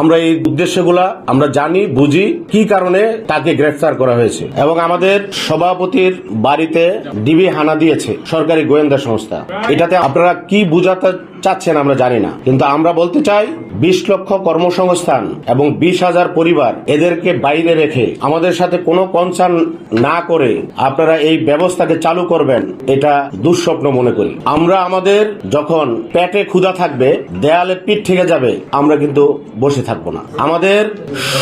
আমরা এই উদ্দেশ্যগুলা আমরা জানি, বুঝি কি কারণে তাকে গ্রেফতার করা হয়েছে, এবং আমাদের সভাপতির বাড়িতে ডিবি হানা দিয়েছে সরকারি গোয়েন্দা সংস্থা। এটাতে আপনারা কি বুঝাতে চাচ্ছেন আমরা জানি না, কিন্তু আমরা বলতে চাই 20 লক্ষ কর্মসংস্থান এবং 20,000 পরিবার এদেরকে বাইরে রেখে আমাদের সাথে কোনো কনসার্ন না করে আপনারা এই ব্যবস্থাকে চালু করবেন, এটা দুঃস্বপ্ন মনে করি। আমরা আমাদের যখন পেটে ক্ষুধা থাকবে, দেয়ালে পিঠ থেকে যাবে, আমরা কিন্তু বসে থাকবো না। আমাদের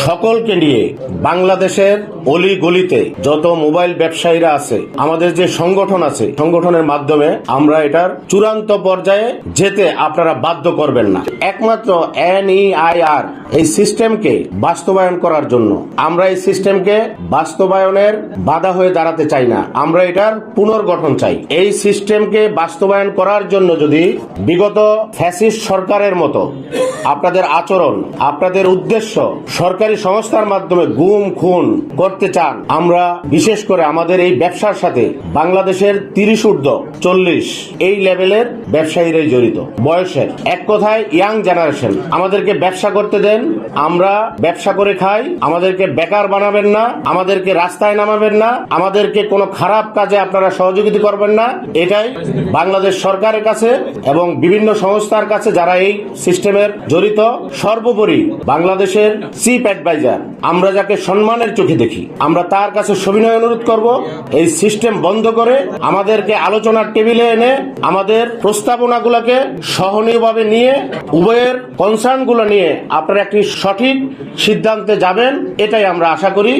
সকলকে নিয়ে বাংলাদেশের অলি গলিতে যত মোবাইল ব্যবসায়ীরা আছে, আমাদের যে সংগঠন আছে, সংগঠনের মাধ্যমে আমরা এটার চূড়ান্ত পর্যায়ে যেতে আপনারা বাধ্য করবেন না। একমাত্র NEIR এই সিস্টেমকে বাস্তবায়ন করার জন্য, আমরা এই সিস্টেমকে বাস্তবায়নের বাধা হয়ে দাঁড়াতে চাই না, আমরা এটার পুনর্গঠন চাই। এই সিস্টেমকে বাস্তবায়ন করার জন্য যদি বিগত ফ্যাসিস্ট সরকারের মতো আপনাদের আচরণ, আপনাদের উদ্দেশ্য সরকারি সংস্থার মাধ্যমে গুম খুন করতে চান, আমরা বিশেষ করে আমাদের এই ব্যবসার সাথে বাংলাদেশের 30 ঊর্ধ্ব 40 এই লেভেলের ব্যবসায়ীরাই জড়িত, বয়সের। এক কথায় ইয়াং জেনারেশন। আমাদেরকে ব্যবসা করতে দেন, আমরা ব্যবসা করে খাই, আমাদেরকে বেকার বানাবেন না, আমাদেরকে রাস্তায় নামাবেন না, আমাদেরকে কোনো খারাপ কাজে আপনারা সহযোগিতা করবেন না। এটাই বাংলাদেশ সরকারের কাছে এবং বিভিন্ন সংস্থার কাছে যারা এই সিস্টেমের জড়িত, সর্বোপরি বাংলাদেশের চিফ অ্যাডভাইজার, আমরা যাকে সম্মানের চোখে দেখি, আমরা তার কাছে সবিনয় অনুরোধ করব, এই সিস্টেম বন্ধ করে আমাদেরকে আলোচনার টেবিলে এনে আমাদের প্রস্তাবনাগুলোকে সহনীয়ভাবে নিয়ে, উভয়ের কনসার্নগুলো নিয়ে আপনারা একটি সঠিক সিদ্ধান্তে যাবেন, এটাই আমরা আশা করি।